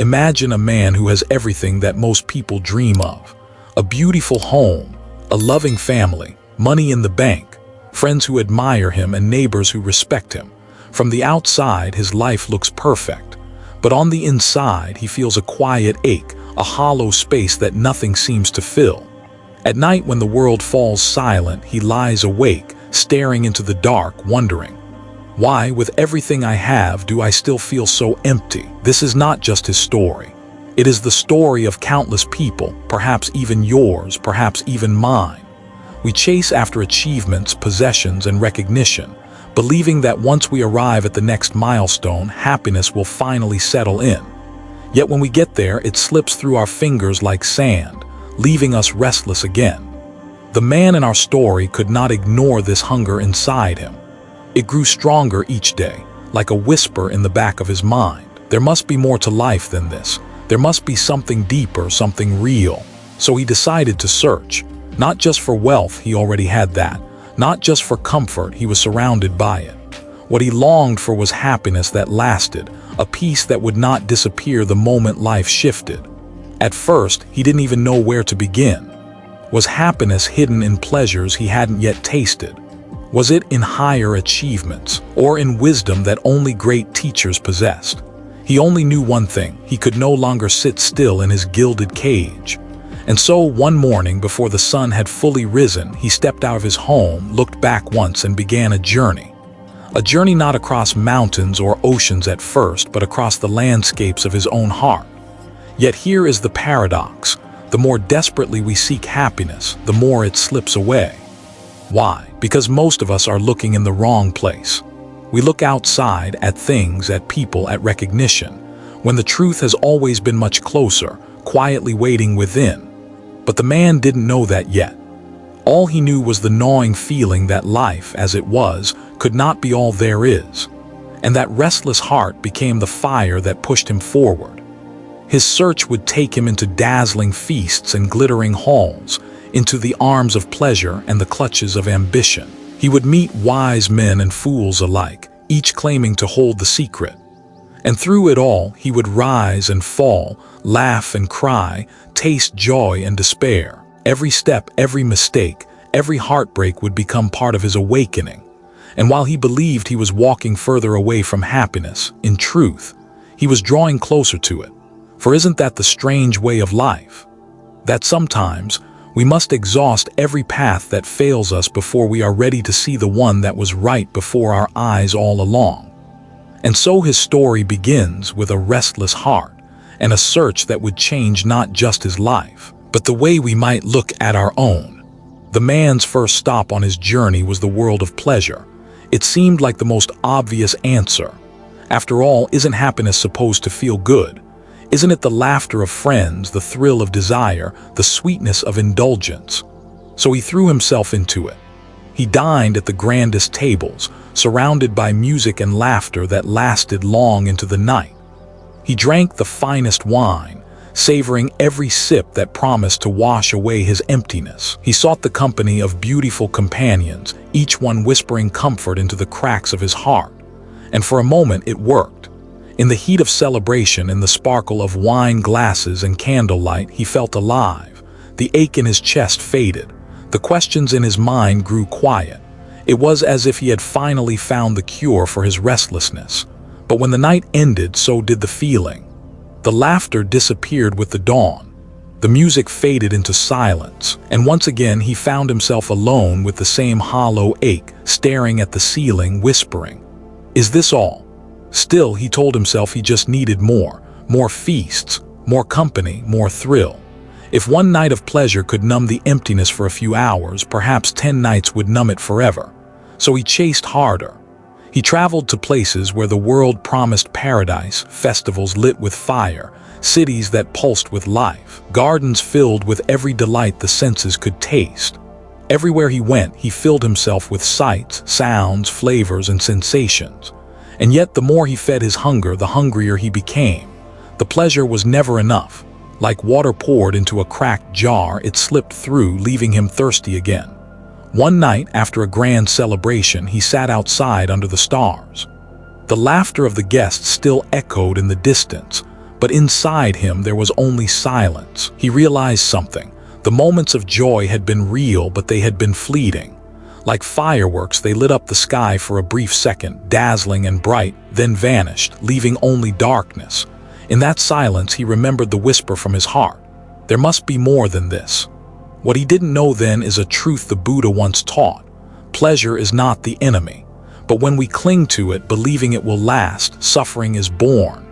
Imagine a man who has everything that most people dream of. A beautiful home, a loving family, money in the bank, friends who admire him and neighbors who respect him. From the outside, his life looks perfect. But on the inside, he feels a quiet ache, a hollow space that nothing seems to fill. At night, when the world falls silent, he lies awake, staring into the dark, wondering, why, with everything I have, do I still feel so empty? This is not just his story. It is the story of countless people, perhaps even yours, perhaps even mine. We chase after achievements, possessions, and recognition, believing that once we arrive at the next milestone, happiness will finally settle in. Yet when we get there, it slips through our fingers like sand, leaving us restless again. The man in our story could not ignore this hunger inside him. It grew stronger each day, like a whisper in the back of his mind. There must be more to life than this. There must be something deeper, something real. So he decided to search. Not just for wealth, he already had that. Not just for comfort, he was surrounded by it. What he longed for was happiness that lasted, a peace that would not disappear the moment life shifted. At first, he didn't even know where to begin. Was happiness hidden in pleasures he hadn't yet tasted? Was it in higher achievements, or in wisdom that only great teachers possessed? He only knew one thing: he could no longer sit still in his gilded cage. And so, one morning, before the sun had fully risen, he stepped out of his home, looked back once, and began a journey. A journey not across mountains or oceans at first, but across the landscapes of his own heart. Yet here is the paradox: the more desperately we seek happiness, the more it slips away. Why? Because most of us are looking in the wrong place. We look outside, at things, at people, at recognition, when the truth has always been much closer, quietly waiting within. But the man didn't know that yet. All he knew was the gnawing feeling that life, as it was, could not be all there is. And that restless heart became the fire that pushed him forward. His search would take him into dazzling feasts and glittering halls, into the arms of pleasure and the clutches of ambition. He would meet wise men and fools alike, each claiming to hold the secret. And through it all, he would rise and fall, laugh and cry, taste joy and despair. Every step, every mistake, every heartbreak would become part of his awakening. And while he believed he was walking further away from happiness, in truth, he was drawing closer to it. For isn't that the strange way of life? That sometimes we must exhaust every path that fails us before we are ready to see the one that was right before our eyes all along. And so his story begins with a restless heart and a search that would change not just his life, but the way we might look at our own. The man's first stop on his journey was the world of pleasure. It seemed like the most obvious answer. After all, isn't happiness supposed to feel good? Isn't it the laughter of friends, the thrill of desire, the sweetness of indulgence? So he threw himself into it. He dined at the grandest tables, surrounded by music and laughter that lasted long into the night. He drank the finest wine, savoring every sip that promised to wash away his emptiness. He sought the company of beautiful companions, each one whispering comfort into the cracks of his heart. And for a moment it worked. In the heat of celebration, in the sparkle of wine glasses and candlelight, he felt alive. The ache in his chest faded. The questions in his mind grew quiet. It was as if he had finally found the cure for his restlessness. But when the night ended, so did the feeling. The laughter disappeared with the dawn. The music faded into silence, and once again he found himself alone with the same hollow ache, staring at the ceiling, whispering, "Is this all?" Still, he told himself he just needed more feasts, more company, more thrill. If one night of pleasure could numb the emptiness for a few hours, perhaps 10 nights would numb it forever. So he chased harder. He traveled to places where the world promised paradise, festivals lit with fire, cities that pulsed with life, gardens filled with every delight the senses could taste. Everywhere he went, he filled himself with sights, sounds, flavors, and sensations. And yet the more he fed his hunger, the hungrier he became. The pleasure was never enough. Like water poured into a cracked jar, it slipped through, leaving him thirsty again. One night, after a grand celebration, he sat outside under the stars. The laughter of the guests still echoed in the distance, but inside him there was only silence. He realized something. The moments of joy had been real, but they had been fleeting. Like fireworks, they lit up the sky for a brief second, dazzling and bright, then vanished, leaving only darkness. In that silence, he remembered the whisper from his heart. There must be more than this. What he didn't know then is a truth the Buddha once taught. Pleasure is not the enemy, but when we cling to it, believing it will last, suffering is born.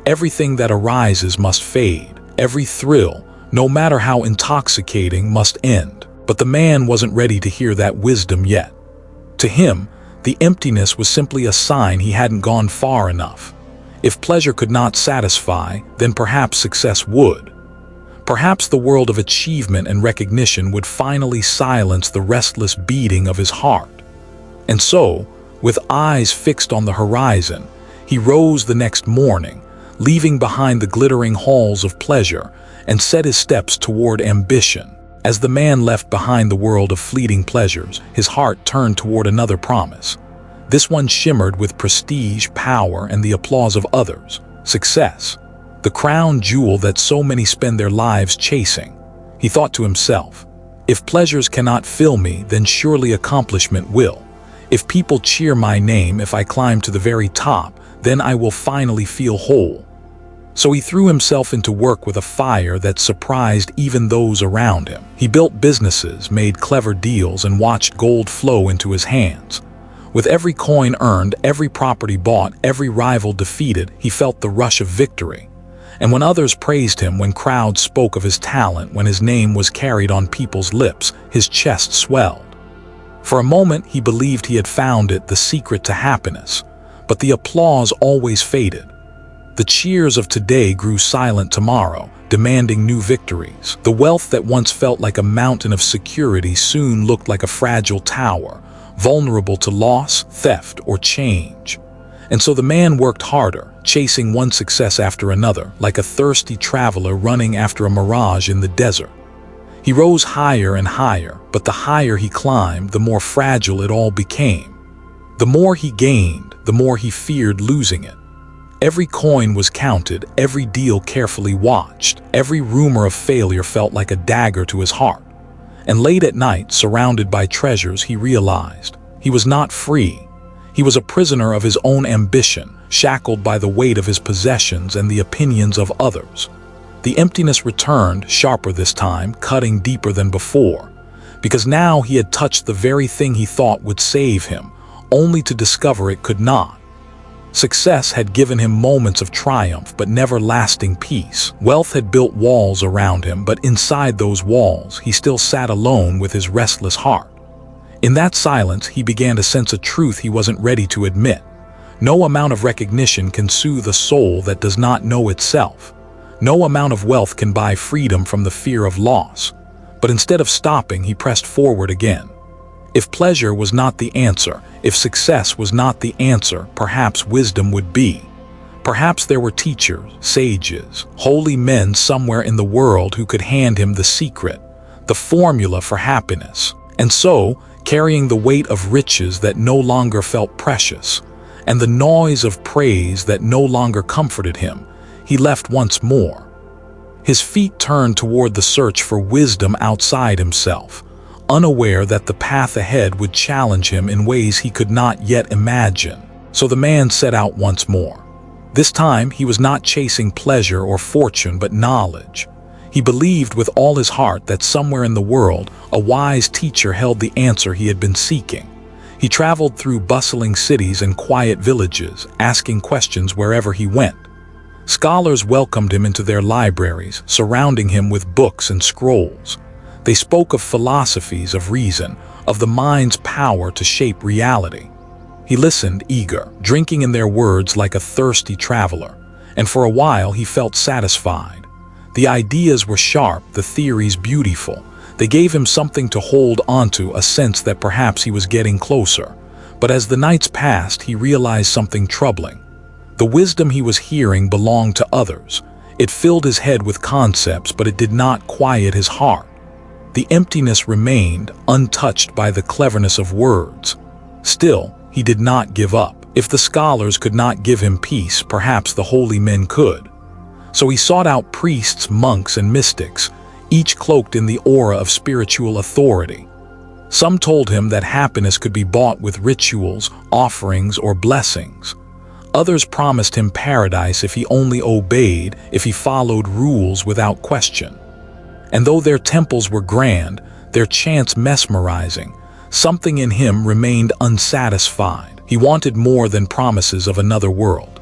Everything that arises must fade. Every thrill, no matter how intoxicating, must end. But the man wasn't ready to hear that wisdom yet. To him, the emptiness was simply a sign he hadn't gone far enough. If pleasure could not satisfy, then perhaps success would. Perhaps the world of achievement and recognition would finally silence the restless beating of his heart. And so, with eyes fixed on the horizon, he rose the next morning, leaving behind the glittering halls of pleasure, and set his steps toward ambition. As the man left behind the world of fleeting pleasures, his heart turned toward another promise. This one shimmered with prestige, power, and the applause of others. Success. The crown jewel that so many spend their lives chasing. He thought to himself, if pleasures cannot fill me, then surely accomplishment will. If people cheer my name, if I climb to the very top, then I will finally feel whole. So he threw himself into work with a fire that surprised even those around him. He built businesses, made clever deals, and watched gold flow into his hands. With every coin earned, every property bought, every rival defeated, he felt the rush of victory. And when others praised him, when crowds spoke of his talent, when his name was carried on people's lips, his chest swelled. For a moment, he believed he had found it, the secret to happiness. But the applause always faded. The cheers of today grew silent tomorrow, demanding new victories. The wealth that once felt like a mountain of security soon looked like a fragile tower, vulnerable to loss, theft, or change. And so the man worked harder, chasing one success after another, like a thirsty traveler running after a mirage in the desert. He rose higher and higher, but the higher he climbed, the more fragile it all became. The more he gained, the more he feared losing it. Every coin was counted, every deal carefully watched, every rumor of failure felt like a dagger to his heart. And late at night, surrounded by treasures, he realized he was not free. He was a prisoner of his own ambition, shackled by the weight of his possessions and the opinions of others. The emptiness returned, sharper this time, cutting deeper than before, because now he had touched the very thing he thought would save him, only to discover it could not. Success had given him moments of triumph, but never lasting peace. Wealth had built walls around him, but inside those walls, he still sat alone with his restless heart. In that silence, he began to sense a truth he wasn't ready to admit. No amount of recognition can soothe a soul that does not know itself. No amount of wealth can buy freedom from the fear of loss. But instead of stopping, he pressed forward again. If pleasure was not the answer, if success was not the answer, perhaps wisdom would be. Perhaps there were teachers, sages, holy men somewhere in the world who could hand him the secret, the formula for happiness. And so, carrying the weight of riches that no longer felt precious, and the noise of praise that no longer comforted him, he left once more. His feet turned toward the search for wisdom outside himself, unaware that the path ahead would challenge him in ways he could not yet imagine. So the man set out once more. This time, he was not chasing pleasure or fortune, but knowledge. He believed with all his heart that somewhere in the world, a wise teacher held the answer he had been seeking. He traveled through bustling cities and quiet villages, asking questions wherever he went. Scholars welcomed him into their libraries, surrounding him with books and scrolls. They spoke of philosophies, of reason, of the mind's power to shape reality. He listened, eager, drinking in their words like a thirsty traveler, and for a while he felt satisfied. The ideas were sharp, the theories beautiful. They gave him something to hold onto, a sense that perhaps he was getting closer. But as the nights passed, he realized something troubling. The wisdom he was hearing belonged to others. It filled his head with concepts, but it did not quiet his heart. The emptiness remained, untouched by the cleverness of words. Still, he did not give up. If the scholars could not give him peace, perhaps the holy men could. So he sought out priests, monks, and mystics, each cloaked in the aura of spiritual authority. Some told him that happiness could be bought with rituals, offerings, or blessings. Others promised him paradise if he only obeyed, if he followed rules without question. And though their temples were grand, their chants mesmerizing, something in him remained unsatisfied. He wanted more than promises of another world.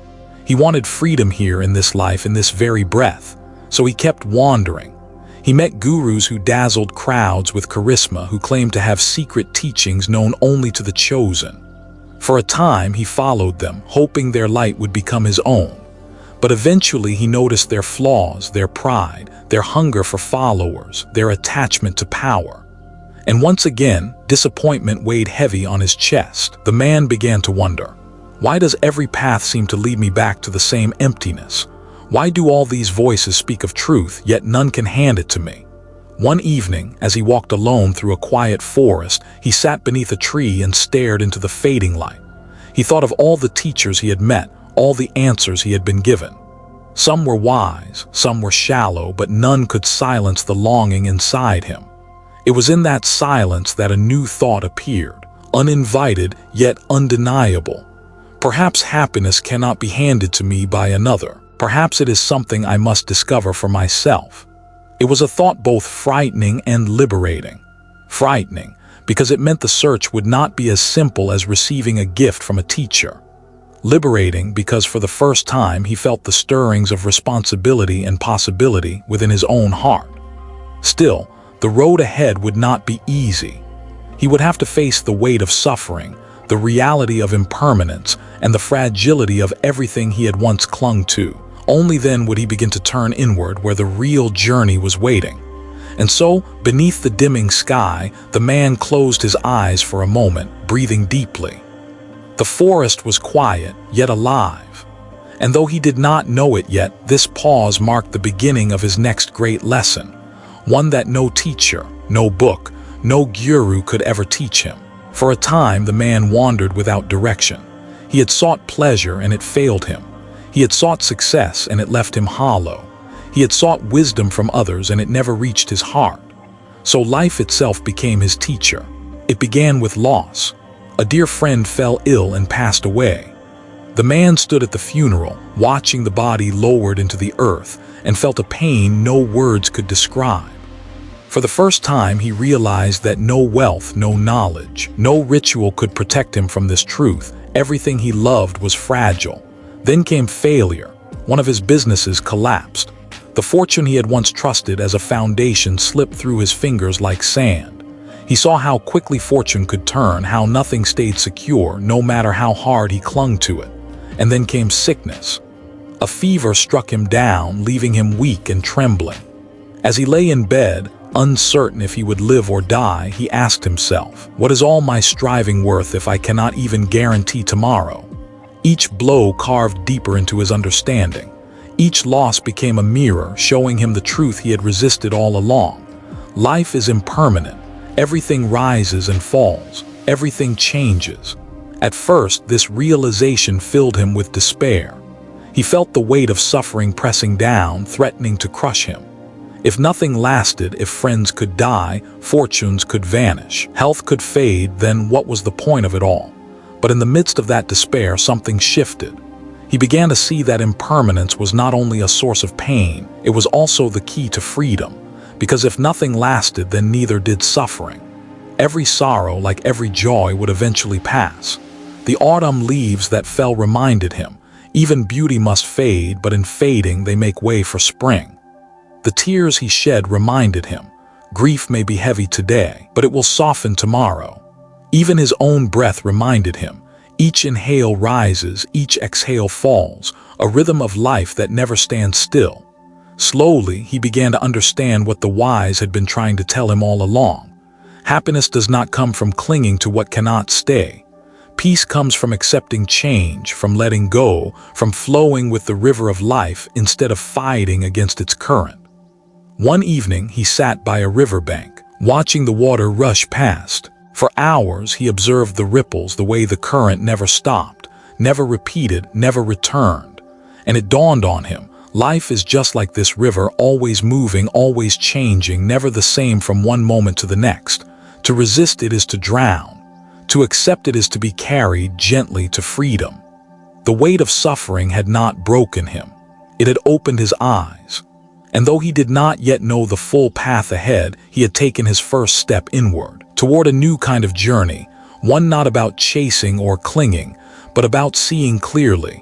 He wanted freedom here in this life, in this very breath. So he kept wandering. He met gurus who dazzled crowds with charisma, who claimed to have secret teachings known only to the chosen. For a time, he followed them, hoping their light would become his own. But eventually, he noticed their flaws, their pride, their hunger for followers, their attachment to power. And once again, disappointment weighed heavy on his chest. The man began to wonder, why does every path seem to lead me back to the same emptiness? Why do all these voices speak of truth, yet none can hand it to me? One evening, as he walked alone through a quiet forest, he sat beneath a tree and stared into the fading light. He thought of all the teachers he had met, all the answers he had been given. Some were wise, some were shallow, but none could silence the longing inside him. It was in that silence that a new thought appeared, uninvited yet undeniable. Perhaps happiness cannot be handed to me by another. Perhaps it is something I must discover for myself. It was a thought both frightening and liberating. Frightening, because it meant the search would not be as simple as receiving a gift from a teacher. Liberating, because for the first time he felt the stirrings of responsibility and possibility within his own heart. Still, the road ahead would not be easy. He would have to face the weight of suffering, the reality of impermanence, and the fragility of everything he had once clung to. Only then would he begin to turn inward where the real journey was waiting. And so, beneath the dimming sky, the man closed his eyes for a moment, breathing deeply. The forest was quiet, yet alive. And though he did not know it yet, this pause marked the beginning of his next great lesson, one that no teacher, no book, no guru could ever teach him. For a time, the man wandered without direction. He had sought pleasure and it failed him. He had sought success and it left him hollow. He had sought wisdom from others and it never reached his heart. So life itself became his teacher. It began with loss. A dear friend fell ill and passed away. The man stood at the funeral, watching the body lowered into the earth, and felt a pain no words could describe. For the first time, he realized that no wealth, no knowledge, no ritual could protect him from this truth. Everything he loved was fragile. Then came failure. One of his businesses collapsed. The fortune he had once trusted as a foundation slipped through his fingers like sand. He saw how quickly fortune could turn, how nothing stayed secure, no matter how hard he clung to it. And then came sickness. A fever struck him down, leaving him weak and trembling. As he lay in bed, uncertain if he would live or die, he asked himself, what is all my striving worth if I cannot even guarantee tomorrow? Each blow carved deeper into his understanding. Each loss became a mirror, showing him the truth he had resisted all along. Life is impermanent. Everything rises and falls. Everything changes. At first, this realization filled him with despair. He felt the weight of suffering pressing down, threatening to crush him. If nothing lasted, if friends could die, fortunes could vanish, health could fade, then what was the point of it all? But in the midst of that despair, something shifted. He began to see that impermanence was not only a source of pain, it was also the key to freedom. Because if nothing lasted, then neither did suffering. Every sorrow, like every joy, would eventually pass. The autumn leaves that fell reminded him, even beauty must fade, but in fading they make way for spring. The tears he shed reminded him, grief may be heavy today, but it will soften tomorrow. Even his own breath reminded him, each inhale rises, each exhale falls, a rhythm of life that never stands still. Slowly, he began to understand what the wise had been trying to tell him all along. Happiness does not come from clinging to what cannot stay. Peace comes from accepting change, from letting go, from flowing with the river of life instead of fighting against its current. One evening, he sat by a riverbank, watching the water rush past. For hours, he observed the ripples, the way the current never stopped, never repeated, never returned. And it dawned on him, Life is just like this river, always moving, always changing, never the same from one moment to the next. To resist it is to drown. To accept it is to be carried gently to freedom. The weight of suffering had not broken him. It had opened his eyes. And though he did not yet know the full path ahead, he had taken his first step inward, toward a new kind of journey, one not about chasing or clinging, but about seeing clearly.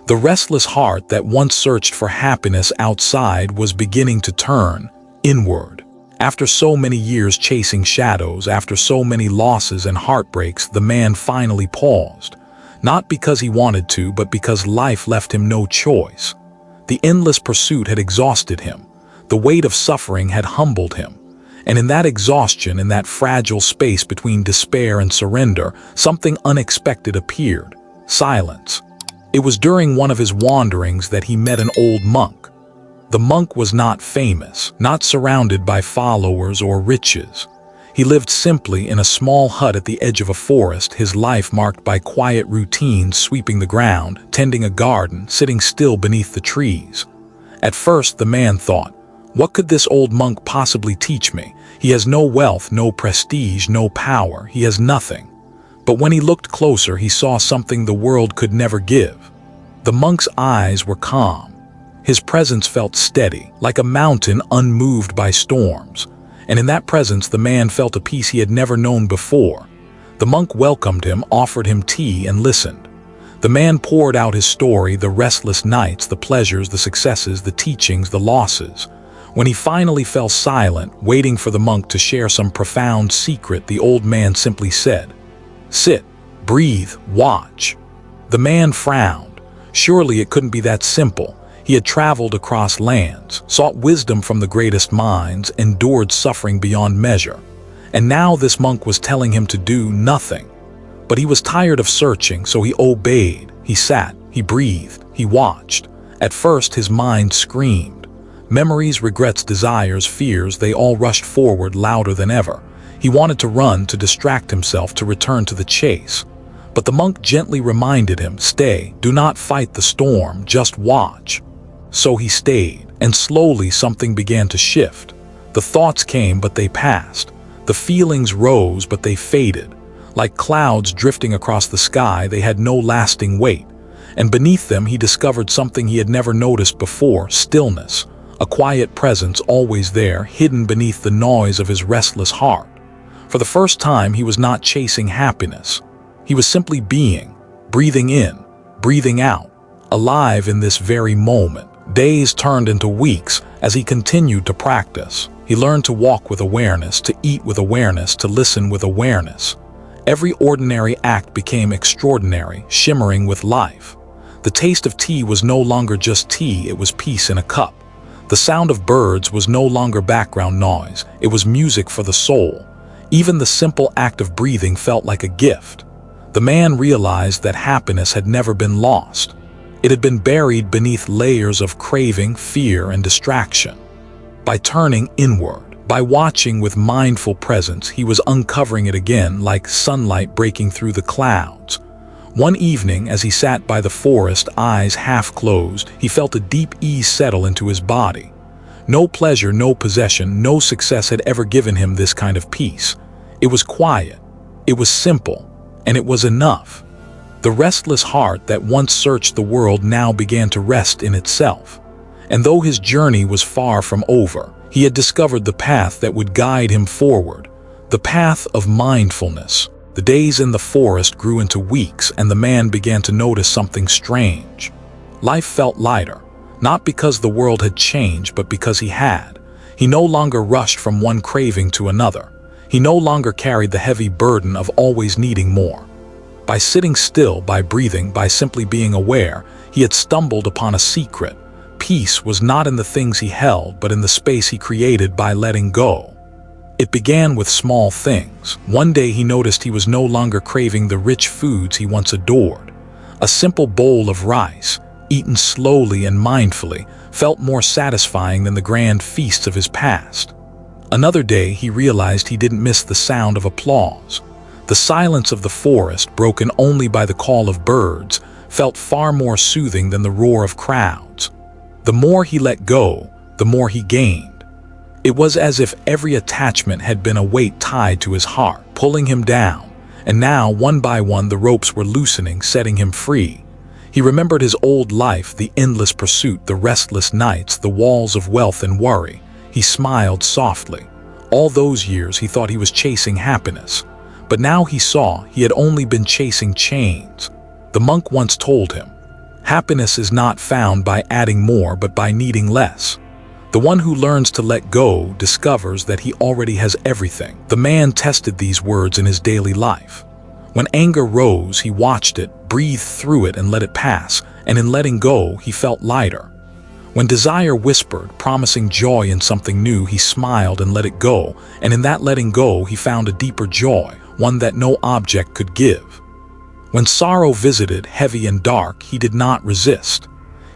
The restless heart that once searched for happiness outside was beginning to turn inward. After so many years chasing shadows, after so many losses and heartbreaks, the man finally paused. Not because he wanted to, but because life left him no choice. The endless pursuit had exhausted him. The weight of suffering had humbled him. And in that exhaustion, in that fragile space between despair and surrender, something unexpected appeared: silence. It was during one of his wanderings that he met an old monk. The monk was not famous, not surrounded by followers or riches. He lived simply in a small hut at the edge of a forest, his life marked by quiet routines, sweeping the ground, tending a garden, sitting still beneath the trees. At first the man thought, what could this old monk possibly teach me? He has no wealth, no prestige, no power, he has nothing. But when he looked closer, he saw something the world could never give. The monk's eyes were calm. His presence felt steady, like a mountain unmoved by storms. And in that presence the man felt a peace he had never known before. The monk welcomed him, offered him tea, and listened. The man poured out his story, the restless nights, the pleasures, the successes, the teachings, the losses. When he finally fell silent, waiting for the monk to share some profound secret, the old man simply said, "Sit, breathe, watch." The man frowned. Surely it couldn't be that simple. He had traveled across lands, sought wisdom from the greatest minds, endured suffering beyond measure. And now this monk was telling him to do nothing. But he was tired of searching, so he obeyed. He sat, he breathed, he watched. At first his mind screamed. Memories, regrets, desires, fears, they all rushed forward louder than ever. He wanted to run, to distract himself, to return to the chase. But the monk gently reminded him, "Stay, do not fight the storm, just watch." So he stayed, and slowly something began to shift. The thoughts came, but they passed. The feelings rose, but they faded. Like clouds drifting across the sky, they had no lasting weight. And beneath them he discovered something he had never noticed before: stillness. A quiet presence always there, hidden beneath the noise of his restless heart. For the first time he was not chasing happiness. He was simply being, breathing in, breathing out, alive in this very moment. Days turned into weeks as he continued to practice. He learned to walk with awareness, to eat with awareness, to listen with awareness. Every ordinary act became extraordinary, shimmering with life. The taste of tea was no longer just tea, it was peace in a cup. The sound of birds was no longer background noise, it was music for the soul. Even the simple act of breathing felt like a gift. The man realized that happiness had never been lost. It had been buried beneath layers of craving, fear, and distraction. By turning inward, by watching with mindful presence, he was uncovering it again, like sunlight breaking through the clouds. One evening, as he sat by the forest, eyes half closed, he felt a deep ease settle into his body. No pleasure, no possession, no success had ever given him this kind of peace. It was quiet, it was simple, and it was enough. The restless heart that once searched the world now began to rest in itself. And though his journey was far from over, he had discovered the path that would guide him forward, the path of mindfulness. The days in the forest grew into weeks, and the man began to notice something strange. Life felt lighter, not because the world had changed, but because he had. He no longer rushed from one craving to another. He no longer carried the heavy burden of always needing more. By sitting still, by breathing, by simply being aware, he had stumbled upon a secret. Peace was not in the things he held, but in the space he created by letting go. It began with small things. One day he noticed he was no longer craving the rich foods he once adored. A simple bowl of rice, eaten slowly and mindfully, felt more satisfying than the grand feasts of his past. Another day he realized he didn't miss the sound of applause. The silence of the forest, broken only by the call of birds, felt far more soothing than the roar of crowds. The more he let go, the more he gained. It was as if every attachment had been a weight tied to his heart, pulling him down, and now, one by one, the ropes were loosening, setting him free. He remembered his old life, the endless pursuit, the restless nights, the walls of wealth and worry. He smiled softly. All those years he thought he was chasing happiness, but now he saw he had only been chasing chains. The monk once told him, "Happiness is not found by adding more but by needing less." The one who learns to let go discovers that he already has everything. The man tested these words in his daily life. When anger rose, he watched it, breathed through it and let it pass, and in letting go, he felt lighter. When desire whispered, promising joy in something new, he smiled and let it go, and in that letting go, he found a deeper joy, one that no object could give. When sorrow visited, heavy and dark, he did not resist.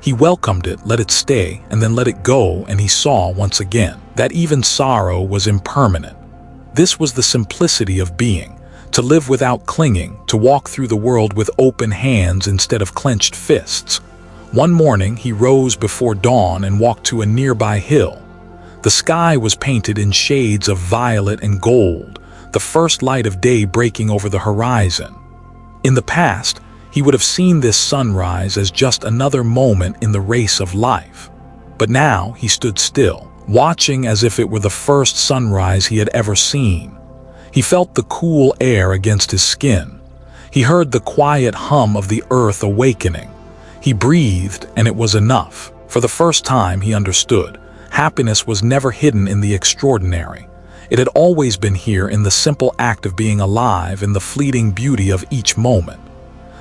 He welcomed it, let it stay, and then let it go, and he saw once again that even sorrow was impermanent. This was the simplicity of being, to live without clinging, to walk through the world with open hands instead of clenched fists. One morning, he rose before dawn and walked to a nearby hill. The sky was painted in shades of violet and gold, the first light of day breaking over the horizon. In the past, he would have seen this sunrise as just another moment in the race of life. But now he stood still, watching as if it were the first sunrise he had ever seen. He felt the cool air against his skin. He heard the quiet hum of the earth awakening. He breathed, and it was enough. For the first time, he understood. Happiness was never hidden in the extraordinary. It had always been here in the simple act of being alive, in the fleeting beauty of each moment.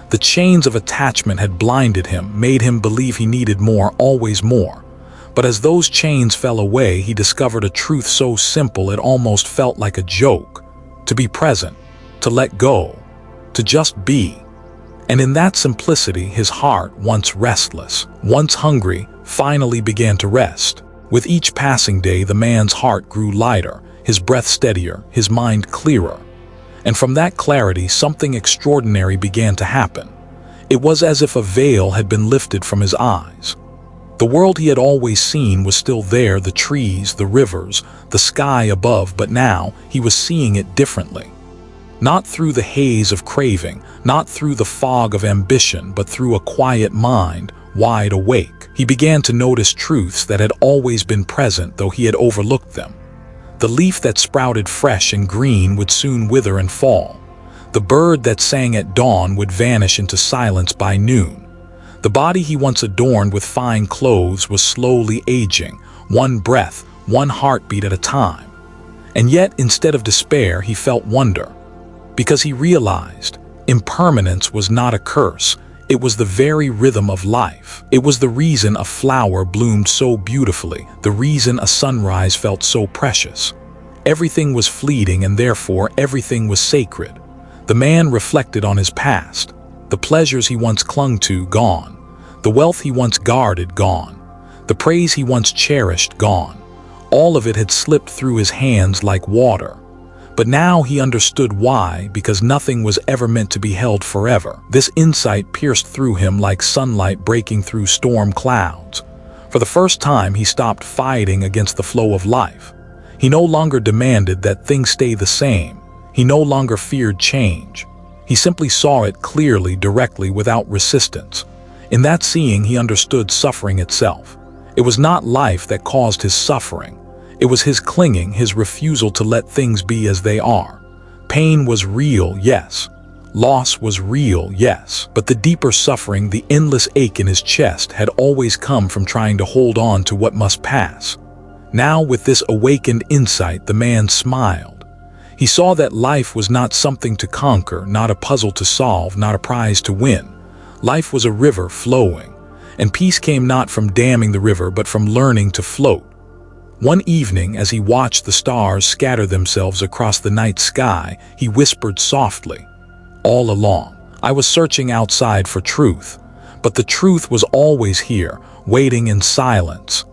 The chains of attachment had blinded him, made him believe he needed more, always more. But as those chains fell away, he discovered a truth so simple it almost felt like a joke. To be present, to let go, to just be. And in that simplicity, his heart, once restless, once hungry, finally began to rest. With each passing day, the man's heart grew lighter, his breath steadier, his mind clearer. And from that clarity, something extraordinary began to happen. It was as if a veil had been lifted from his eyes. The world he had always seen was still there, the trees, the rivers, the sky above, but now he was seeing it differently. Not through the haze of craving, not through the fog of ambition, but through a quiet mind, wide awake. He began to notice truths that had always been present, though he had overlooked them. The leaf that sprouted fresh and green would soon wither and fall. The bird that sang at dawn would vanish into silence by noon. The body he once adorned with fine clothes was slowly aging, one breath, one heartbeat at a time. And yet, instead of despair, he felt wonder. Because he realized impermanence was not a curse, it was the very rhythm of life. It was the reason a flower bloomed so beautifully, the reason a sunrise felt so precious. Everything was fleeting and therefore everything was sacred. The man reflected on his past. The pleasures he once clung to, gone. The wealth he once guarded, gone. The praise he once cherished, gone. All of it had slipped through his hands like water. But now he understood why, because nothing was ever meant to be held forever. This insight pierced through him like sunlight breaking through storm clouds. For the first time, he stopped fighting against the flow of life. He no longer demanded that things stay the same. He no longer feared change. He simply saw it clearly, directly, without resistance. In that seeing, he understood suffering itself. It was not life that caused his suffering. It was his clinging, his refusal to let things be as they are. Pain was real, yes. Loss was real, yes. But the deeper suffering, the endless ache in his chest, had always come from trying to hold on to what must pass. Now, with this awakened insight, the man smiled. He saw that life was not something to conquer, not a puzzle to solve, not a prize to win. Life was a river flowing, and peace came not from damming the river, but from learning to float. One evening, as he watched the stars scatter themselves across the night sky, he whispered softly, "All along, I was searching outside for truth, but the truth was always here, waiting in silence."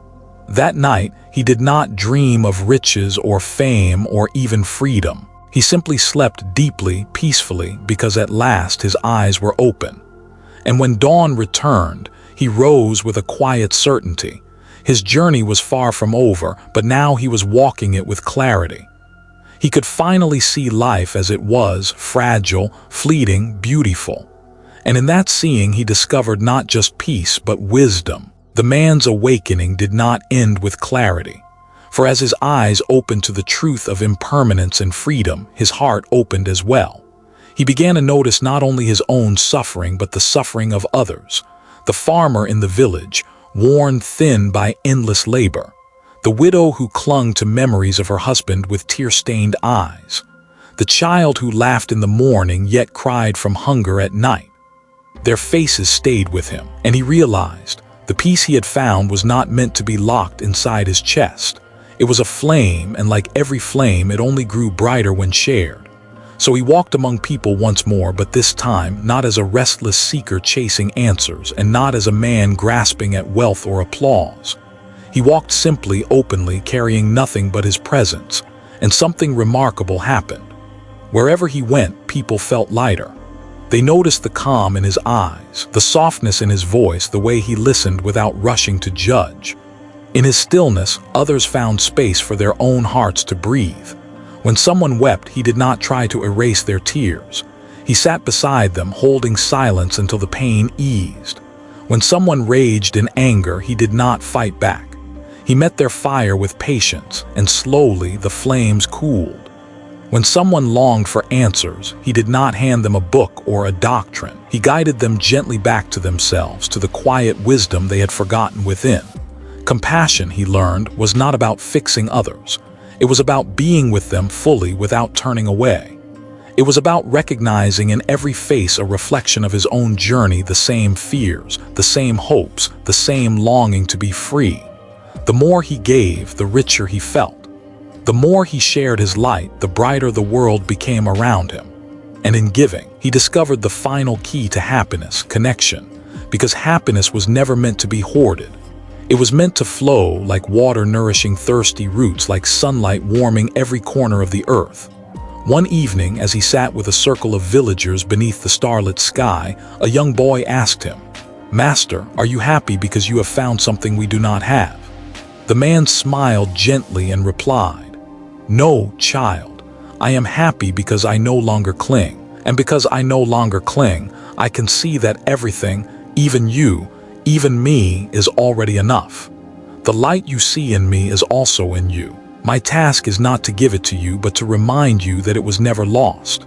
That night, he did not dream of riches or fame or even freedom. He simply slept deeply, peacefully, because at last his eyes were open. And when dawn returned, he rose with a quiet certainty. His journey was far from over, but now he was walking it with clarity. He could finally see life as it was, fragile, fleeting, beautiful. And in that seeing he discovered not just peace but wisdom. The man's awakening did not end with clarity. For as his eyes opened to the truth of impermanence and freedom, his heart opened as well. He began to notice not only his own suffering but the suffering of others. The farmer in the village, worn thin by endless labor. The widow who clung to memories of her husband with tear-stained eyes. The child who laughed in the morning yet cried from hunger at night. Their faces stayed with him, and he realized the peace he had found was not meant to be locked inside his chest. It was a flame, and like every flame, it only grew brighter when shared. So he walked among people once more, but this time not as a restless seeker chasing answers, and not as a man grasping at wealth or applause. He walked simply, openly, carrying nothing but his presence, and something remarkable happened. Wherever he went, people felt lighter. They noticed the calm in his eyes, the softness in his voice, the way he listened without rushing to judge. In his stillness, others found space for their own hearts to breathe. When someone wept, he did not try to erase their tears. He sat beside them, holding silence until the pain eased. When someone raged in anger, he did not fight back. He met their fire with patience, and slowly the flames cooled. When someone longed for answers, he did not hand them a book or a doctrine. He guided them gently back to themselves, to the quiet wisdom they had forgotten within. Compassion, he learned, was not about fixing others. It was about being with them fully without turning away. It was about recognizing in every face a reflection of his own journey, the same fears, the same hopes, the same longing to be free. The more he gave, the richer he felt. The more he shared his light, the brighter the world became around him. And in giving, he discovered the final key to happiness, connection, because happiness was never meant to be hoarded. It was meant to flow like water nourishing thirsty roots, like sunlight warming every corner of the earth. One evening, as he sat with a circle of villagers beneath the starlit sky, a young boy asked him, "Master, are you happy because you have found something we do not have?" The man smiled gently and replied, "No, child, I am happy because I no longer cling. And because I no longer cling, I can see that everything, even you, even me, is already enough. The light you see in me is also in you. My task is not to give it to you, but to remind you that it was never lost."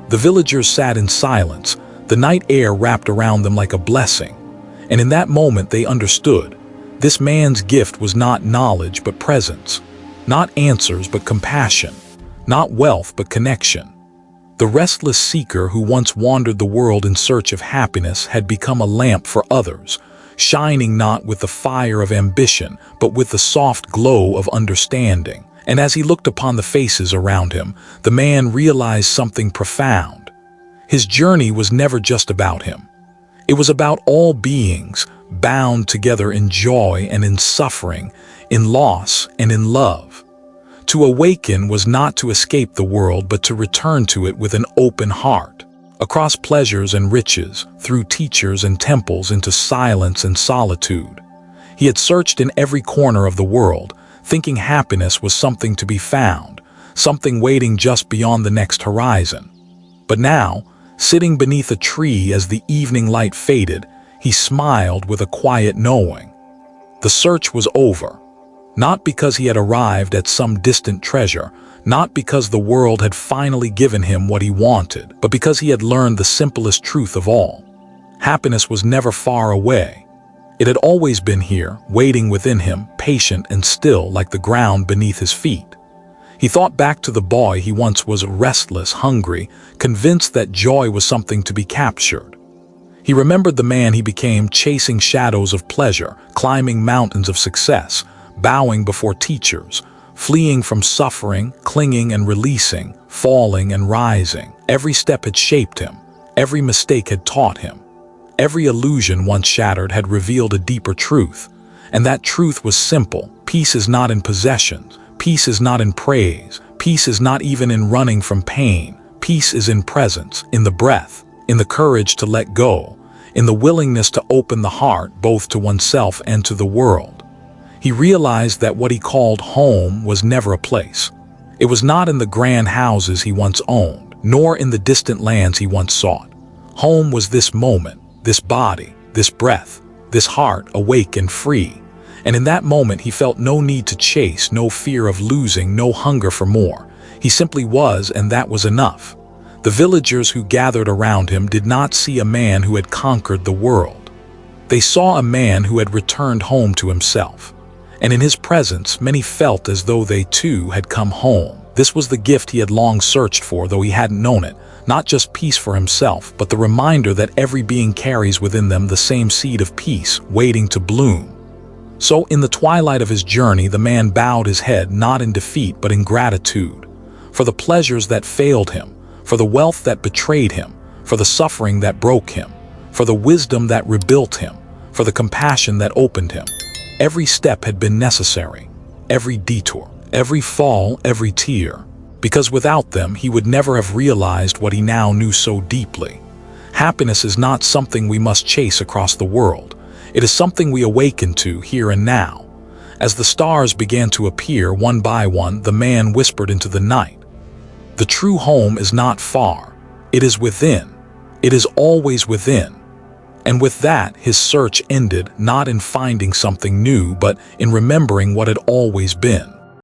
The villagers sat in silence, the night air wrapped around them like a blessing. And in that moment they understood. This man's gift was not knowledge but presence. Not answers but compassion. Not wealth but connection. The restless seeker who once wandered the world in search of happiness had become a lamp for others, shining not with the fire of ambition but with the soft glow of understanding. And as he looked upon the faces around him, the man realized something profound. His journey was never just about him. It was about all beings, bound together in joy and in suffering, in loss and in love. To awaken was not to escape the world, but to return to it with an open heart. Across pleasures and riches, through teachers and temples, into silence and solitude. He had searched in every corner of the world, thinking happiness was something to be found, something waiting just beyond the next horizon. But now, sitting beneath a tree as the evening light faded, he smiled with a quiet knowing. The search was over. Not because he had arrived at some distant treasure, not because the world had finally given him what he wanted, but because he had learned the simplest truth of all. Happiness was never far away. It had always been here, waiting within him, patient and still like the ground beneath his feet. He thought back to the boy he once was, restless, hungry, convinced that joy was something to be captured. He remembered the man he became, chasing shadows of pleasure, climbing mountains of success, bowing before teachers, fleeing from suffering, clinging and releasing, falling and rising. Every step had shaped him. Every mistake had taught him. Every illusion once shattered had revealed a deeper truth. And that truth was simple. Peace is not in possessions. Peace is not in praise. Peace is not even in running from pain. Peace is in presence, in the breath, in the courage to let go, in the willingness to open the heart both to oneself and to the world. He realized that what he called home was never a place. It was not in the grand houses he once owned, nor in the distant lands he once sought. Home was this moment, this body, this breath, this heart awake and free. And in that moment he felt no need to chase, no fear of losing, no hunger for more. He simply was, and that was enough. The villagers who gathered around him did not see a man who had conquered the world. They saw a man who had returned home to himself. And in his presence, many felt as though they too had come home. This was the gift he had long searched for, though he hadn't known it. Not just peace for himself, but the reminder that every being carries within them the same seed of peace, waiting to bloom. So, in the twilight of his journey, the man bowed his head not in defeat but in gratitude. For the pleasures that failed him, for the wealth that betrayed him, for the suffering that broke him, for the wisdom that rebuilt him, for the compassion that opened him. Every step had been necessary, every detour, every fall, every tear, because without them he would never have realized what he now knew so deeply. Happiness is not something we must chase across the world. It is something we awaken to here and now. As the stars began to appear one by one, the man whispered into the night, "The true home is not far. It is within. It is always within." And with that, his search ended not in finding something new, but in remembering what had always been.